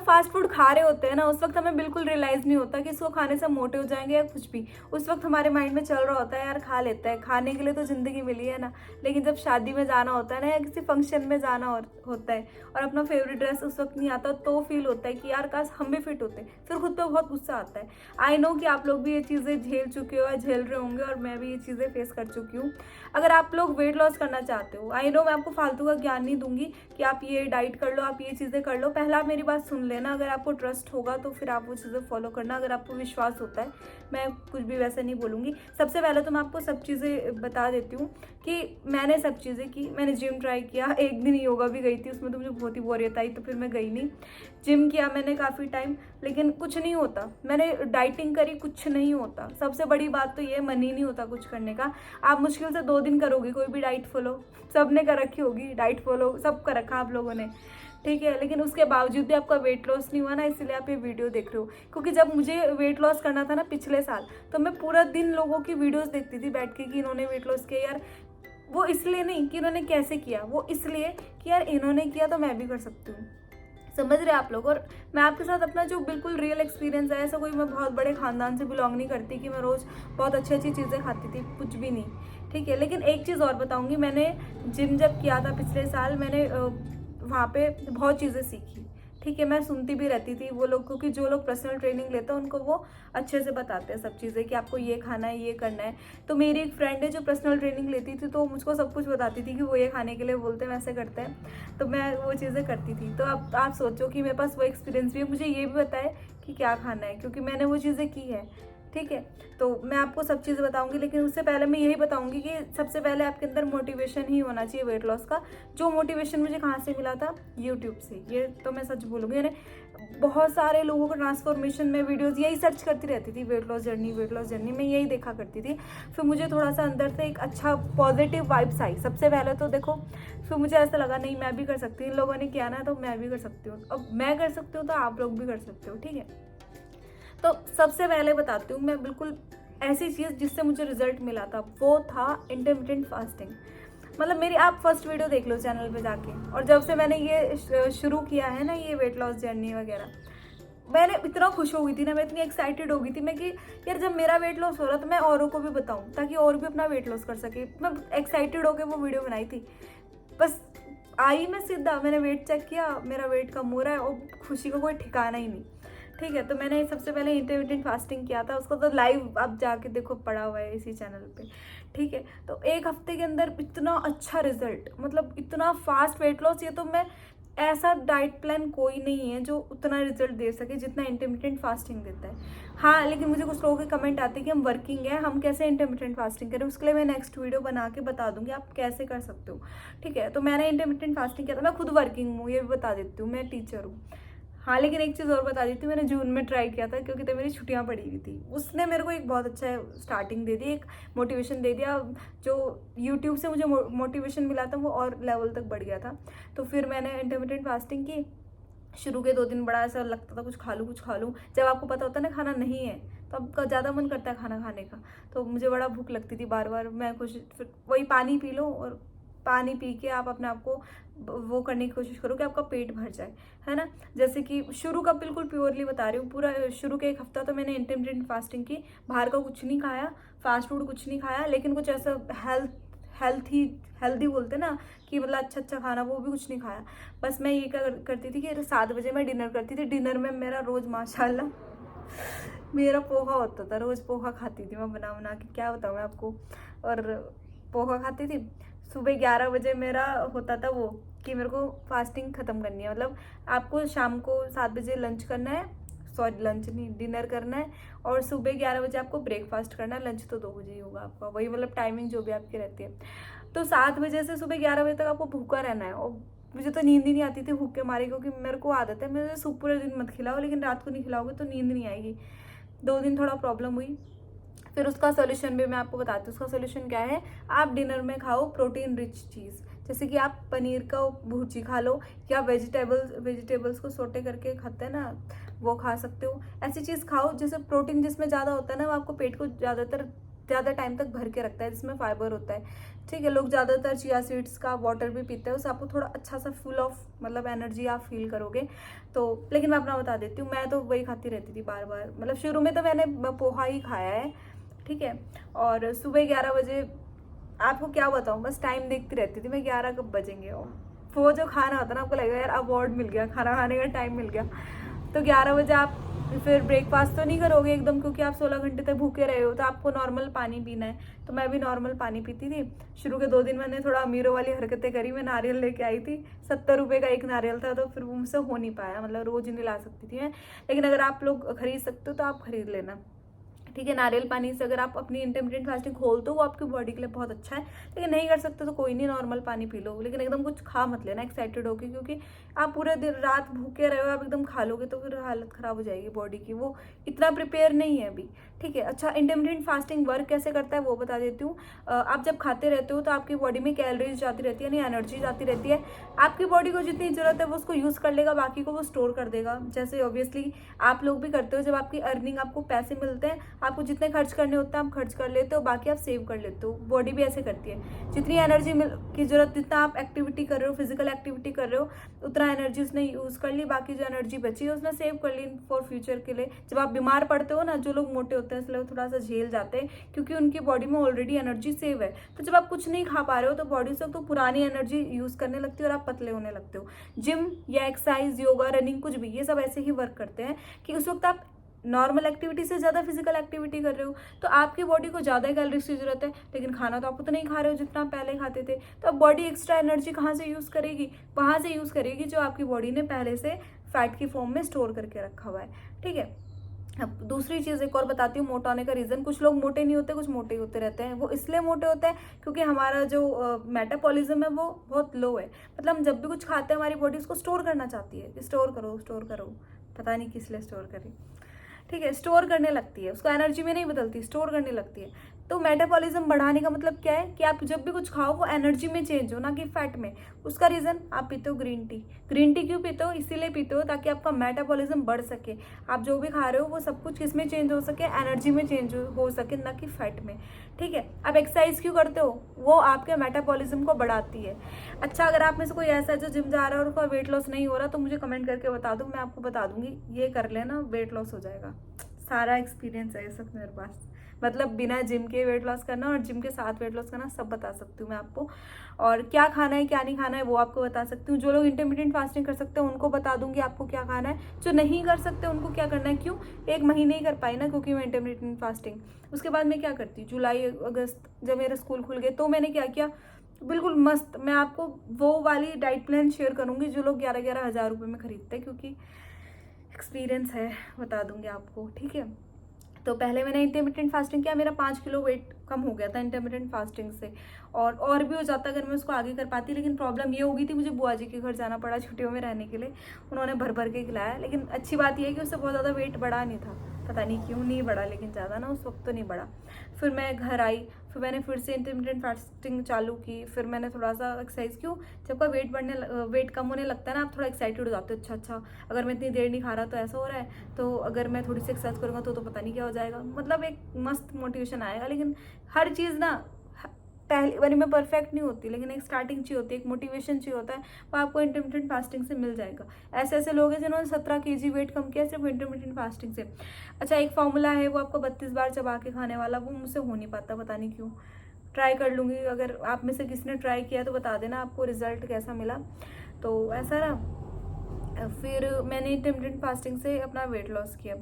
Fast food खा रहे होते हैं ना, उस वक्त हमें बिल्कुल रियलाइज़ नहीं होता कि इसको खाने से मोटे हो जाएंगे या कुछ भी। उस वक्त हमारे माइंड में चल रहा होता है यार खा लेते हैं, खाने के लिए तो ज़िंदगी मिली है ना। लेकिन जब शादी में जाना होता है ना, या किसी फंक्शन में जाना होता है और अपना फेवरेट ड्रेस उस वक्त नहीं आता, तो फील होता है कि यार काश हम भी फिट होते। फिर खुद पे बहुत गुस्सा आता है। आई नो कि आप लोग भी ये चीज़ें झेल चुके हो या झेल रहे होंगे, और मैं भी ये चीज़ें फेस कर चुकी हूँ। अगर आप लोग वेट लॉस करना चाहते हो, आई नो मैं आपको फालतू का ज्ञान नहीं दूंगी कि आप ये डाइट कर लो, आप ये चीज़ें कर लो। पहला आप मेरी बात सुन लेना, अगर आपको ट्रस्ट होगा तो फिर आप वो चीज़ें फॉलो करना। अगर आपको विश्वास होता है, मैं कुछ भी वैसे नहीं बोलूँगी। सबसे पहले तो मैं आपको सब चीज़ें बता देती हूँ कि मैंने सब चीज़ें की। मैंने जिम ट्राई किया, एक दिन योगा भी गई थी, उसमें तो मुझे बहुत ही बोरियत आई, तो फिर मैं गई नहीं। जिम किया मैंने काफ़ी टाइम, लेकिन कुछ नहीं होता। मैंने डाइटिंग करी, कुछ नहीं होता। सबसे बड़ी बात तो ये, मन ही नहीं होता कुछ करने का। आप मुश्किल से 2 दिन करोगे कोई भी डाइट फॉलो, सबने कर रखी होगी डाइट फॉलो, सब कर रखा आप लोगों ने, ठीक है। लेकिन उसके बावजूद भी आपका वेट लॉस नहीं हुआ ना, इसलिए आप ये वीडियो देख रहे हो। क्योंकि जब मुझे वेट लॉस करना था ना पिछले साल, तो मैं पूरा दिन लोगों की वीडियोस देखती थी बैठ के कि इन्होंने वेट लॉस किया। यार वो इसलिए नहीं कि इन्होंने कैसे किया, वो इसलिए कि यार इन्होंने किया तो मैं भी कर सकती हूँ। समझ रहे आप लोग। और मैं आपके साथ अपना जो बिल्कुल रियल एक्सपीरियंस है, ऐसा कोई मैं बहुत बड़े खानदान से बिलोंग नहीं करती कि मैं रोज़ बहुत अच्छी अच्छी चीज़ें खाती थी, कुछ भी नहीं, ठीक है। लेकिन एक चीज़ और बताऊंगी, मैंने जिम जब किया था पिछले साल, मैंने वहाँ पे बहुत चीज़ें सीखी, ठीक है। मैं सुनती भी रहती थी वो लोग, क्योंकि जो लोग पर्सनल ट्रेनिंग लेते हैं उनको वो अच्छे से बताते हैं सब चीज़ें कि आपको ये खाना है, ये करना है। तो मेरी एक फ्रेंड है जो पर्सनल ट्रेनिंग लेती थी, तो मुझको सब कुछ बताती थी कि वो ये खाने के लिए बोलते हैं, वैसे करते हैं। तो मैं वो चीज़ें करती थी। तो अब आप सोचो कि मेरे पास वो एक्सपीरियंस भी है, मुझे ये भी पता है कि क्या खाना है, क्योंकि मैंने वो चीज़ें की है, ठीक है। तो मैं आपको सब चीज़ें बताऊंगी, लेकिन उससे पहले मैं यही बताऊंगी कि सबसे पहले आपके अंदर मोटिवेशन ही होना चाहिए वेट लॉस का। जो मोटिवेशन मुझे कहाँ से मिला था, यूट्यूब से। ये तो मैं सच बोलूँगी, मैंने बहुत सारे लोगों को ट्रांसफॉर्मेशन में वीडियोस यही सर्च करती रहती थी, weight loss journey, weight loss journey, मैं यही देखा करती थी। फिर मुझे थोड़ा सा अंदर से एक अच्छा पॉजिटिव वाइब्स आई सबसे पहले तो, देखो। फिर मुझे ऐसा लगा नहीं मैं भी कर सकती हूँ, इन लोगों ने किया ना तो मैं भी कर सकती हूँ। अब मैं कर सकती हूँ तो आप लोग भी कर सकते हो, ठीक है। तो सबसे पहले बताती हूँ मैं, बिल्कुल ऐसी चीज़ जिससे मुझे रिजल्ट मिला था, वो था इंटरमिटेंट फास्टिंग। मतलब मेरी आप फर्स्ट वीडियो देख लो चैनल पे जाके, और जब से मैंने ये शुरू किया है ना, ये वेट लॉस जर्नी वगैरह, मैंने इतना खुश हो गई थी ना, मैं इतनी एक्साइटेड हो गई थी मैं कि यार जब मेरा वेट लॉस हो रहा तो मैं औरों को भी बताऊं, ताकि और भी अपना वेट लॉस कर सके। मैं एक्साइटेड होकर वो वीडियो बनाई थी। बस आई मैं सीधा, मैंने वेट चेक किया, मेरा वेट कम हो रहा है, और खुशी का कोई ठिकाना ही नहीं, ठीक है। तो मैंने सबसे पहले इंटरमिटेंट फास्टिंग किया था, उसको तो लाइव आप जाके देखो, पड़ा हुआ है इसी चैनल पे, ठीक है। तो 1 हफ्ते के अंदर इतना अच्छा रिजल्ट, मतलब इतना फास्ट वेट लॉस, ये तो मैं, ऐसा डाइट प्लान कोई नहीं है जो उतना रिजल्ट दे सके जितना इंटरमिटेंट फास्टिंग देता है। हाँ, लेकिन मुझे कुछ लोगों के कमेंट आते हैं कि हम वर्किंग है, हम कैसे इंटरमिटेंट फास्टिंग करें। उसके लिए मैं नेक्स्ट वीडियो बना के बता दूंगी आप कैसे कर सकते हो, ठीक है। तो मैंने इंटरमिटेंट फास्टिंग किया था, मैं खुद वर्किंग हूँ, ये भी बता देती हूँ, मैं टीचर हूँ। हाँ, लेकिन एक चीज़ और बता देती हूँ, मैंने जून में ट्राई किया था, क्योंकि तब मेरी छुट्टियाँ पड़ी हुई थी। उसने मेरे को एक बहुत अच्छा स्टार्टिंग दे दी, एक मोटिवेशन दे दिया। जो यूट्यूब से मुझे मोटिवेशन मिला था वो और लेवल तक बढ़ गया था। तो फिर मैंने इंटरमिटेंट फास्टिंग की। शुरू के 2 दिन बड़ा ऐसा लगता था कुछ खा लूँ कुछ खा लूँ, जब आपको पता होता है ना खाना नहीं है, तो आपका ज़्यादा मन करता है खाना खाने का। तो मुझे बड़ा भूख लगती थी बार बार, मैं कोशिश, फिर वही पानी पी लो, और पानी पी के आप अपने आप को वो करने की कोशिश करो कि आपका पेट भर जाए, है ना। जैसे कि शुरू का बिल्कुल प्योरली बता रही हूँ, पूरा शुरू के 1 हफ्ता तो मैंने इंटरमिटेंट फास्टिंग की, बाहर का कुछ नहीं खाया, फास्ट फूड कुछ नहीं खाया, लेकिन कुछ ऐसा हेल्थी बोलते ना, कि मतलब अच्छा अच्छा खाना, वो भी कुछ नहीं खाया। बस मैं ये करती थी कि 7 बजे मैं डिनर करती थी। डिनर में मेरा रोज़ माशाल्लाह मेरा पोहा होता था, रोज़ पोहा खाती थी मैं बना बना के, क्या बताऊँ मैं आपको। और पोहा खाती थी। सुबह 11 बजे मेरा होता था वो, कि मेरे को फास्टिंग ख़त्म करनी है, मतलब आपको शाम को 7 बजे लंच करना है, सॉरी लंच नहीं, डिनर करना है, और सुबह 11 बजे आपको ब्रेकफास्ट करना है। लंच तो 2 बजे ही होगा आपका, वही मतलब टाइमिंग जो भी आपकी रहती है। तो 7 बजे से सुबह 11 बजे तक आपको भूखा रहना है। और मुझे तो नींद ही नहीं आती थी भूख के मारे, क्योंकि मेरे को आदत है, मुझे सूप पूरे दिन मत खिलाओ, लेकिन रात को नहीं खिलाओगे तो नींद नहीं आएगी। 2 दिन थोड़ा प्रॉब्लम हुई। फिर उसका सोल्यूशन भी मैं आपको बताती हूँ। उसका सोल्यूशन क्या है, आप डिनर में खाओ प्रोटीन रिच चीज़, जैसे कि आप पनीर का भुर्जी खा लो, या वेजिटेबल्स को सोटे करके खाते हैं ना, वो खा सकते हो। ऐसी चीज़ खाओ जिससे प्रोटीन जिसमें ज़्यादा होता है ना, वो आपको पेट को ज़्यादातर ज़्यादा टाइम तक भर के रखता है, जिसमें फाइबर होता है। ठीक है, लोग ज़्यादातर चिया सीड्स का वाटर भी पीते हैं, उससे आपको थोड़ा अच्छा सा फुल ऑफ मतलब एनर्जी आप फील करोगे। तो लेकिन मैं अपना बता देती हूँ, मैं तो वही खाती रहती थी बार बार। मतलब शुरू में तो मैंने पोहा ही खाया है, ठीक है। और सुबह 11 बजे, आपको क्या बताऊँ, बस टाइम देखती रहती थी मैं 11 कब बजेंगे। और वो जो खाना होता है ना, आपको लगेगा यार अवार्ड मिल गया, खाना खाने का टाइम मिल गया। तो 11 बजे आप फिर ब्रेकफास्ट तो नहीं करोगे एकदम, क्योंकि आप 16 घंटे तक भूखे रहे हो, तो आपको नॉर्मल पानी पीना है। तो मैं भी नॉर्मल पानी पीती थी। शुरू के 2 दिन मैंने थोड़ा अमीरों वाली हरकतें करी, मैं नारियल लेके आई थी, 70 रुपये का एक नारियल था, तो फिर वो मुझसे हो नहीं पाया, मतलब रोज़ नहीं ला सकती थी मैं। लेकिन अगर आप लोग खरीद सकते हो तो आप खरीद लेना, ठीक है। नारियल पानी से अगर आप अपनी इंटरमिटेंट फास्टिंग खोलते हो, वो आपकी बॉडी के लिए बहुत अच्छा है। लेकिन नहीं कर सकते तो कोई नहीं, नॉर्मल पानी पी लो, लेकिन एकदम कुछ खा मत लेना एक्साइटेड होके, क्योंकि आप पूरे दिन रात भूखे रहे हो, आप एकदम खा लोगे तो फिर हालत ख़राब हो जाएगी बॉडी की, वो इतना प्रिपेयर नहीं है अभी, ठीक है। अच्छा, इंटरमिटेंट फास्टिंग वर्क कैसे करता है वो बता देती हूँ। आप जब खाते रहते हो तो आपकी बॉडी में कैलोरीज जाती रहती है, यानी एनर्जी जाती रहती है। आपकी बॉडी को जितनी ज़रूरत है वो उसको यूज़ कर लेगा, बाकी को वो स्टोर कर देगा। जैसे ऑब्वियसली आप लोग भी करते हो, जब आपकी अर्निंग, आपको पैसे मिलते हैं, आपको जितने खर्च करने होते हैं आप खर्च कर लेते हो, बाकी आप सेव कर लेते हो। बॉडी भी ऐसे करती है, जितनी एनर्जी की जरूरत, जितना आप एक्टिविटी कर रहे हो, फिजिकल एक्टिविटी कर रहे हो, उतना एनर्जी उसने यूज़ कर ली, बाकी जो एनर्जी बची है उसने सेव कर ली फॉर फ्यूचर के लिए। जब आप बीमार पड़ते हो ना, जो लोग मोटे होते हैं इसलिए थोड़ा सा झेल जाते हैं, क्योंकि उनकी बॉडी में ऑलरेडी एनर्जी सेव है। तो जब आप कुछ नहीं खा पा रहे हो तो बॉडी से तो पुरानी एनर्जी यूज़ करने लगती है और आप पतले होने लगते हो। जिम या एक्सरसाइज, योगा, रनिंग, कुछ भी, ये सब ऐसे ही वर्क करते हैं कि उस वक्त आप नॉर्मल एक्टिविटी से ज़्यादा फिजिकल एक्टिविटी कर रहे हो, तो आपकी बॉडी को ज़्यादा कैलोरीज की जरूरत है, लेकिन खाना तो आप उतना ही खा रहे हो जितना आप पहले खाते थे। तो अब बॉडी एक्स्ट्रा एनर्जी कहाँ से यूज़ करेगी? वहाँ से यूज़ करेगी जो आपकी बॉडी ने पहले से फैट की फॉर्म में स्टोर करके रखा हुआ है, ठीक है। अब दूसरी चीज़ एक और बताती हूँ, मोटा होने का रीज़न। कुछ लोग मोटे नहीं होते, कुछ मोटे होते रहते हैं। वो इसलिए मोटे होते हैं क्योंकि हमारा जो मेटाबॉलिज्म है वो बहुत लो है। मतलब हम जब भी कुछ खाते हैं हमारी बॉडी उसको स्टोर करना चाहती है कि स्टोर करो स्टोर करो, पता नहीं किस लिए स्टोर करें, ठीक है। स्टोर करने लगती है, उसको एनर्जी में नहीं बदलती, स्टोर करने लगती है। तो मेटाबॉलिज्म बढ़ाने का मतलब क्या है कि आप जब भी कुछ खाओ वो एनर्जी में चेंज हो, ना कि फैट में। उसका रीज़न, आप पीते हो ग्रीन टी। ग्रीन टी क्यों पीते हो? इसीलिए पीते हो ताकि आपका मेटाबॉलिज्म बढ़ सके। आप जो भी खा रहे हो वो सब कुछ किस में चेंज हो सके? एनर्जी में चेंज हो सके, ना कि फैट में, ठीक है। आप एक्सरसाइज क्यों करते हो? वो आपके मेटाबॉलिज्म को बढ़ाती है। अच्छा, अगर आप में से कोई ऐसा है जो जिम जा रहा है और उसका वेट लॉस नहीं हो रहा, तो मुझे कमेंट करके बता दो, मैं आपको बता दूंगी ये कर लेना, वेट लॉस हो जाएगा। सारा एक्सपीरियंस है इस वक्त मेरे पास, मतलब बिना जिम के वेट लॉस करना और जिम के साथ वेट लॉस करना सब बता सकती हूँ मैं आपको। और क्या खाना है क्या नहीं खाना है वो आपको बता सकती हूँ। जो लोग इंटरमिटेंट फास्टिंग कर सकते हैं उनको बता दूंगी आपको क्या खाना है। जो नहीं कर सकते उनको क्या करना है। क्यों? 1 महीने ही कर पाई ना, क्योंकि मैं इंटरमिटेंट फास्टिंग। उसके बाद मैं क्या करती, जुलाई अगस्त जब मेरे स्कूल खुल गए तो मैंने क्या किया, बिल्कुल मस्त। मैं आपको वो वाली डाइट प्लान शेयर करूँगी जो लोग 11-11 हज़ार रुपये में खरीदते हैं, क्योंकि एक्सपीरियंस है, बता दूंगी आपको, ठीक है। तो पहले मैंने इंटरमिटेंट फास्टिंग किया, मेरा 5 किलो वेट कम हो गया था इंटरमिटेंट फास्टिंग से। और भी हो जाता अगर मैं उसको आगे कर पाती, लेकिन प्रॉब्लम ये हो गई थी, मुझे बुआ जी के घर जाना पड़ा छुट्टियों में रहने के लिए। उन्होंने भर भर के खिलाया, लेकिन अच्छी बात यह है कि उससे बहुत ज़्यादा वेट बढ़ा नहीं था, पता नहीं क्यों नहीं बढ़ा, लेकिन ज़्यादा ना उस वक्त तो नहीं बढ़ा। फिर मैं घर आई, फिर मैंने फिर से इंटरमिटेंट फास्टिंग चालू की। फिर मैंने थोड़ा सा एक्सरसाइज, क्यों, जब का वेट कम होने लगता है ना, आप थोड़ा एक्साइटेड हो जाते हो। अच्छा, अगर मैं इतनी देर नहीं खा रहा तो ऐसा हो रहा है, तो अगर मैं थोड़ी सी एक्सरसाइज करूँगा तो पता नहीं क्या हो जाएगा, मतलब एक मस्त मोटिवेशन आएगा। लेकिन हर चीज़ ना पहली बारी में परफेक्ट नहीं होती, लेकिन एक स्टार्टिंग चाहिए होती है, एक मोटिवेशन चाहिए होता है, वो आपको इंटरमिटेंट फास्टिंग से मिल जाएगा। ऐसे ऐसे लोग हैं जिन्होंने 17 kg वेट कम किया सिर्फ इंटरमिटेंट फास्टिंग से। अच्छा, एक फॉर्मूला है वो आपको 32 बार चबा के खाने वाला, वो मुझसे हो नहीं पाता, पता नहीं क्यों। ट्राई कर लूँगी, अगर आप में से किसी ने ट्राई किया तो बता देना आपको रिजल्ट कैसा मिला। तो ऐसा ना, फिर मैंने इंटरमिटेंट फास्टिंग से अपना वेट लॉस किया।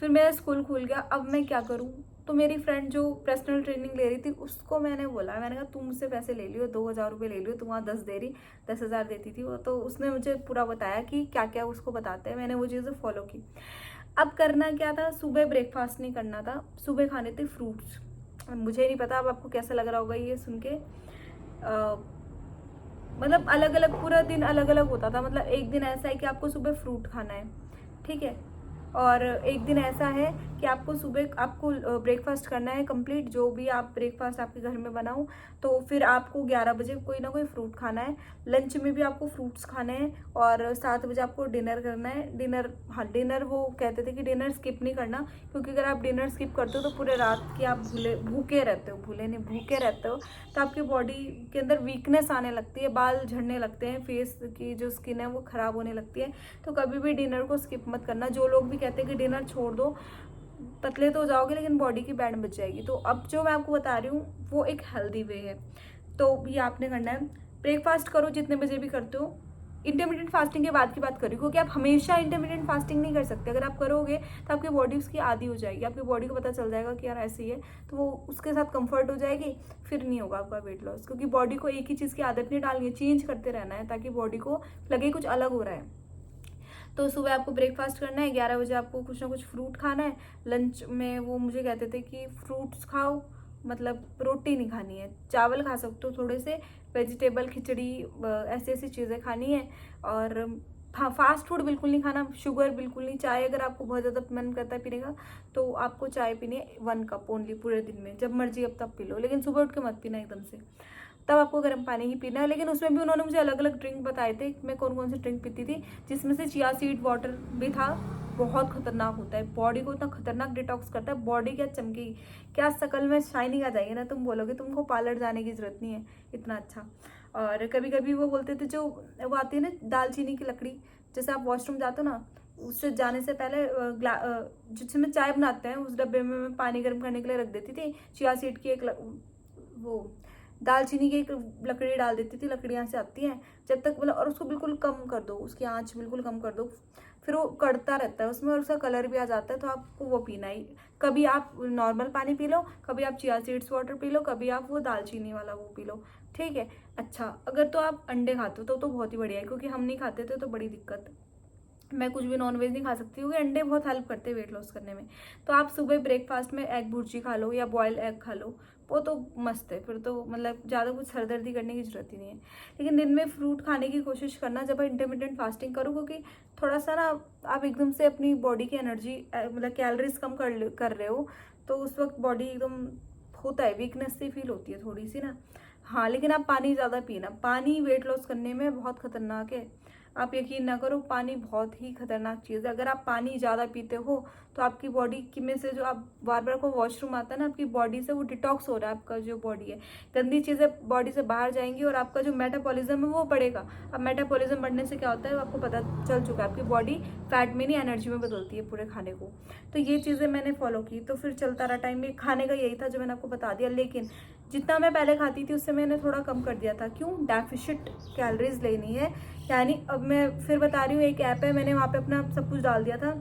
फिर मेरा स्कूल खुल गया, अब मैं क्या करूँ। तो मेरी फ्रेंड जो पर्सनल ट्रेनिंग ले रही थी उसको मैंने बोला, मैंने कहा तुम मुझसे पैसे ले लियो, 2000 रुपये ले लियो, तुम वहाँ 10 दे रही, 10,000 देती थी वो। तो उसने मुझे पूरा बताया कि क्या क्या उसको बताते हैं, मैंने वो चीज़ें फॉलो की। अब करना क्या था, सुबह ब्रेकफास्ट नहीं करना था, सुबह खाने थे फ्रूट्स। मुझे नहीं पता अब आपको कैसा लग रहा होगा ये सुन के, मतलब अलग अलग पूरा दिन अलग अलग होता था। मतलब एक दिन ऐसा है कि आपको सुबह फ्रूट खाना है, ठीक है, और एक दिन ऐसा है कि आपको सुबह आपको ब्रेकफास्ट करना है कंप्लीट, जो भी आप ब्रेकफास्ट आपके घर में बनाओ, तो फिर आपको 11 बजे कोई ना कोई फ्रूट खाना है। लंच में भी आपको फ्रूट्स खाने हैं और 7 बजे आपको डिनर करना है। डिनर, हाँ डिनर वो कहते थे कि डिनर स्किप नहीं करना, क्योंकि अगर आप डिनर स्किप करते हो तो पूरे रात की आप भूखे रहते हो, भूखे रहते हो, तो आपकी बॉडी के अंदर वीकनेस आने लगती है, बाल झड़ने लगते हैं, फेस की जो स्किन है वो ख़राब होने लगती है। तो कभी भी डिनर को स्किप मत करना। जो लोग भी कहते हैं कि डिनर छोड़ दो, पतले तो हो जाओगे लेकिन बॉडी की बैंड बच जाएगी। तो अब जो मैं आपको बता रही हूँ वो एक हेल्दी वे है, तो ये आपने करना है। ब्रेकफास्ट करो जितने बजे भी करते हो। इंटरमीडिएट फास्टिंग के बाद की बात करी, क्योंकि आप हमेशा इंटरमीडिएट फास्टिंग नहीं कर सकते। अगर आप करोगे तो आपकी बॉडी उसकी आदी हो जाएगी, आपकी बॉडी को पता चल जाएगा कि यार ऐसे ही है, तो वो उसके साथ कंफर्ट हो जाएगी, फिर नहीं होगा आपका वेट लॉस। क्योंकि बॉडी को एक ही चीज़ की आदत नहीं डालनी है, चेंज करते रहना है ताकि बॉडी को लगे कुछ अलग हो रहा है। तो सुबह आपको ब्रेकफास्ट करना है, 11 बजे आपको कुछ ना कुछ फ्रूट खाना है। लंच में वो मुझे कहते थे कि फ्रूट्स खाओ, मतलब रोटी नहीं खानी है, चावल खा सकते हो थोड़े से, वेजिटेबल खिचड़ी, ऐसी ऐसी चीज़ें खानी है। और हाँ, फास्ट फूड बिल्कुल नहीं खाना, शुगर बिल्कुल नहीं। चाय अगर आपको बहुत ज़्यादा मन करता है पीने का तो आपको चाय पीनी है 1 कप ओनली पूरे दिन में, जब मर्जी अब तब पी लो, लेकिन सुबह उठ के मत पीना एकदम से। तब आपको गर्म पानी ही पीना है। लेकिन उसमें भी उन्होंने मुझे अलग अलग ड्रिंक बताए थे, मैं कौन कौन सी ड्रिंक पीती थी, जिसमें से चिया सीड वाटर भी था। बहुत खतरनाक होता है, बॉडी को इतना खतरनाक डिटॉक्स करता है, बॉडी क्या चमकेगी, क्या शकल में शाइनिंग आ जाएगी ना, तुम बोलोगे तुमको पार्लर जाने की जरूरत नहीं है, इतना अच्छा। और कभी कभी वो बोलते थे, जो वो आती है ना दालचीनी की लकड़ी, जैसे आप वॉशरूम जाते हो ना, उससे जाने से पहले जिसमें चाय बनाते हैं उस डब्बे में मैं पानी गर्म करने के लिए रख देती थी चिया सीड की एक वो दालचीनी की एक लकड़ी डाल देती थी, लकड़ियाँ से आती हैं, जब तक मतलब, और उसको बिल्कुल कम कर दो, उसकी आंच बिल्कुल कम कर दो, फिर वो कड़ता रहता है उसमें और उसका कलर भी आ जाता है, तो आपको वो पीना ही। कभी आप नॉर्मल पानी पी लो, कभी आप chia seeds water P low, कभी आप वो दालचीनी वाला वो पी लो, ठीक है। अच्छा, अगर तो आप अंडे खाते हो तो बहुत ही बढ़िया है, क्योंकि हम नहीं खाते थे तो बड़ी दिक्कत, मैं कुछ भी नॉनवेज नहीं खा सकती, क्योंकि अंडे बहुत हेल्प करते हैं वेट लॉस करने में। तो आप सुबह ब्रेकफास्ट में एग भुर्जी खा लो या बॉयल एग खा लो, वो तो मस्त है, फिर तो मतलब ज़्यादा कुछ सरदर्दी करने की जरूरत ही नहीं है। लेकिन दिन में फ्रूट खाने की कोशिश करना जब आप इंटरमीडिएट फास्टिंग करो, क्योंकि थोड़ा सा ना आप एकदम से अपनी बॉडी की एनर्जी मतलब कैलोरीज कम कर रहे हो, तो उस वक्त बॉडी एकदम होता है, वीकनेस सी फील होती है थोड़ी सी ना। हाँ, लेकिन आप पानी ज़्यादा पीना, पानी वेट लॉस करने में बहुत खतरनाक है। आप यकीन ना करो, पानी बहुत ही खतरनाक चीज़ है। अगर आप पानी ज़्यादा पीते हो तो आपकी बॉडी की में से जो आप बार बार को वॉशरूम आता है ना, आपकी बॉडी से वो डिटॉक्स हो रहा है, आपका जो बॉडी है, गंदी चीज़ें बॉडी से बाहर जाएंगी और आपका जो मेटाबॉलिज्म है वो बढ़ेगा। अब मेटाबॉलिज्म बढ़ने से क्या होता है आपको पता चल चुका है, आपकी बॉडी फैट में नहीं एनर्जी में बदलती है पूरे खाने को। तो ये चीज़ें मैंने फॉलो की, तो फिर चलता रहा टाइम में। खाने का यही था जो मैंने आपको बता दिया, लेकिन जितना मैं पहले खाती थी उससे मैंने थोड़ा कम कर दिया था। क्यों? डेफिशिट कैलोरीज लेनी है, यानी अब मैं फिर बता रही हूँ, एक ऐप है, मैंने वहाँ पे अपना सब कुछ डाल दिया था,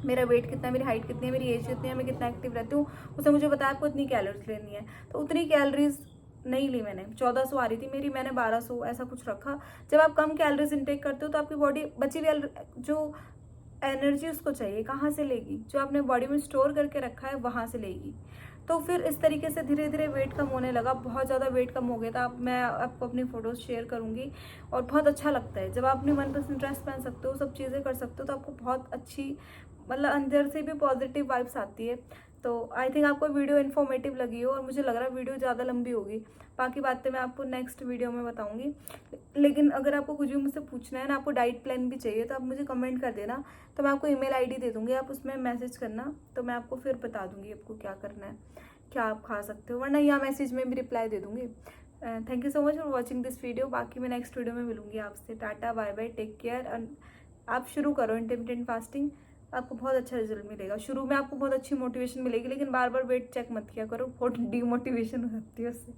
मेरा वेट कितना है, मेरी हाइट कितनी है, मेरी एज कितनी है, मैं कितना एक्टिव रहती हूँ, उसने मुझे बताया आपको इतनी कैलोरीज लेनी है। तो उतनी कैलोरीज नहीं ली मैंने, 1400 आ रही थी मेरी, मैंने 1200 ऐसा कुछ रखा। जब आप कम कैलोरीज इंटेक करते हो तो आपकी बॉडी बची हुई जो एनर्जी उसको चाहिए, कहाँ से लेगी? जो आपने बॉडी में स्टोर करके रखा है वहाँ से लेगी। तो फिर इस तरीके से धीरे धीरे वेट कम होने लगा, बहुत ज़्यादा वेट कम हो गया था। अब मैं आपको अपनी फ़ोटोज़ शेयर करूँगी, और बहुत अच्छा लगता है जब आप अपनी मनपसंद ड्रेस पहन सकते हो, सब चीज़ें कर सकते हो, तो आपको बहुत अच्छी मतलब अंदर से भी पॉजिटिव वाइब्स आती है। तो आई थिंक आपको वीडियो इन्फॉर्मेटिव लगी हो, और मुझे लग रहा है वीडियो ज़्यादा लंबी होगी, बाकी बातें मैं आपको नेक्स्ट वीडियो में बताऊंगी। लेकिन अगर आपको कुछ भी मुझसे पूछना है ना, आपको डाइट प्लान भी चाहिए, तो आप मुझे कमेंट कर देना, तो मैं आपको ईमेल आईडी दे दूँगी, आप उसमें मैसेज करना, तो मैं आपको फिर बता दूँगी आपको क्या करना है, क्या आप खा सकते हो, वरना यहाँ मैसेज में भी रिप्लाई दे दूँगी। Thank you so much for watching this video. बाकी मैं नेक्स्ट वीडियो में मिलूंगी आपसे। Tata bye bye, take care. आप शुरू करो इंटरमिटेंट फास्टिंग, आपको बहुत अच्छा रिजल्ट मिलेगा। शुरू में आपको बहुत अच्छी मोटिवेशन मिलेगी, लेकिन बार बार वेट चेक मत किया करो, बहुत डीमोटिवेशन हो सकती है उससे।